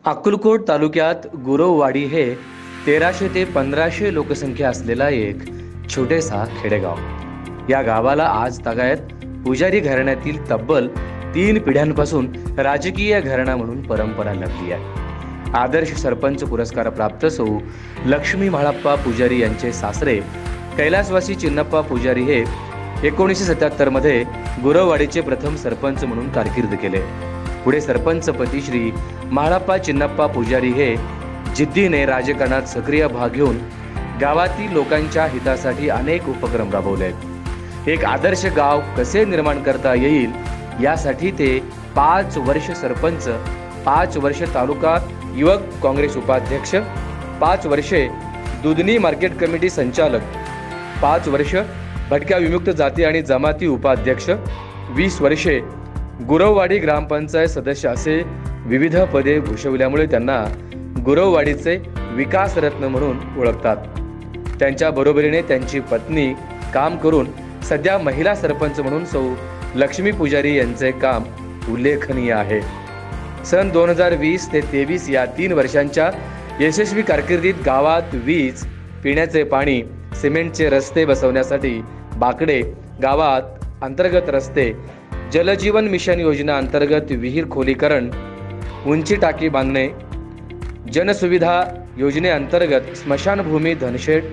अक्कलकोट तालुक्यात गुरववाडी हे 1300 ते 1500 लोकसंख्या असलेला एक छोटेसा खेडेगाव। या गावाला आज तागायत पुजारी घराण्यातील तब्बल 3 पिढ्यांपासून राजकीय घराणा म्हणून परंपरा लागली आहे। आदर्श सरपंच पुरस्कार प्राप्त सौ लक्ष्मी म्हाळप्पा पुजारी यांचे सासरे कैलासवासी चिन्नप्पा पुजारी हे 1977 मध्ये गुरववाडीचे प्रथम सरपंच म्हणून कारकीर्द केले। पुढे सरपंचपदी श्री म्हाळप्पा चिन्नप्पा पुजारी हे जिद्दीने राजकारणात सक्रिय भाग घेऊन गावातील लोकांच्या हितासाठी अनेक उपक्रम राबवले। एक आदर्श गाव कसे निर्माण करता येईल यासाठी ते 5 वर्ष सरपंच, 5 वर्ष तालुका युवक काँग्रेस उपाध्यक्ष, 5 वर्षे दुधनी मार्केट कमिटी संचालक, 5 वर्ष भटक्या विमुक्त जाती आणि जमाती उपाध्यक्ष, 20 वर्षे गुरववाडी ग्रामपंचायत सदस्य असे विविध पदे भूषविल्यामुळे त्यांना गुरववाडीचे विकास रत्न म्हणून ओळखतात। त्यांच्या बरोबरीने त्यांची पत्नी काम करून सध्या महिला सरपंच म्हणून सौ लक्ष्मी पुजारी यांचे काम उल्लेखनीय आहे। सन 2020 ते 23 या 3 वर्षांच्या यशस्वी कारकिर्दीत गावात वीज, पिण्याचे पाणी, सिमेंटचे रस्ते बसवण्यासाठी बाकडे गावात अंतर्गत रस्ते, जलजीवन मिशन योजना अंतर्गत विहीर खोलीकरण, उंची टाकी बांधणे, जनसुविधा योजनेअंतर्गत स्मशानभूमी धनशेड,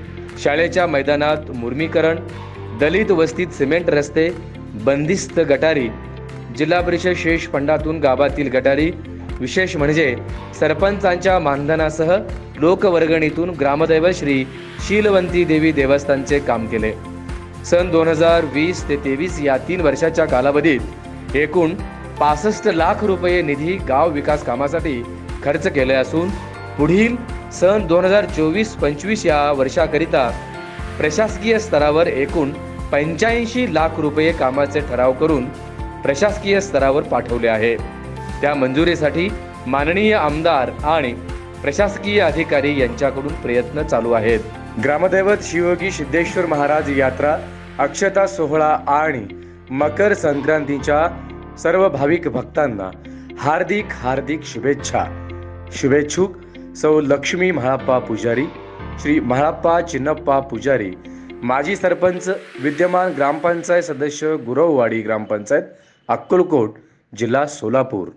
शाळेच्या मैदानात मुर्मीकरण, दलित वस्तीत सिमेंट रस्ते, बंदिस्त गटारी, जिल्हा परिषद शेष फंडातून गावातील गटारी, विशेष म्हणजे सरपंचांच्या मानधनासह लोकवर्गणीतून ग्रामदैवत श्री शीलवंती देवी देवस्थानचे काम केले। सन 2020 ते 23 या 3 वर्षाच्या कालावधीत एकूण 65 लाख रुपये निधी गाव विकास कामासाठी खर्च केले असून पुढील सन 2024-25 या वर्षाकरिता प्रशासकीय स्तरावर एकूण 85 लाख रुपये कामाचे ठराव करून प्रशासकीय स्तरावर पाठवले आहे। त्या मंजुरीसाठी माननीय आमदार आणि प्रशासकीय अधिकारी यांच्याकडून प्रयत्न चालू आहेत। ग्रामदैवत शिवयोगी सिद्धेश्वर महाराज यात्रा, अक्षता सोहळा आणि मकर संक्रांतीच्या सर्व भाविक भक्तांना हार्दिक हार्दिक शुभेच्छा। शुभेच्छुक सौ लक्ष्मी म्हाळप्पा पुजारी, श्री म्हाळप्पा चिन्नप्पा पुजारी, माजी सरपंच, विद्यमान ग्रामपंचायत सदस्य, गुरववाडी ग्रामपंचायत, अक्कलकोट, जिल्हा सोलापूर।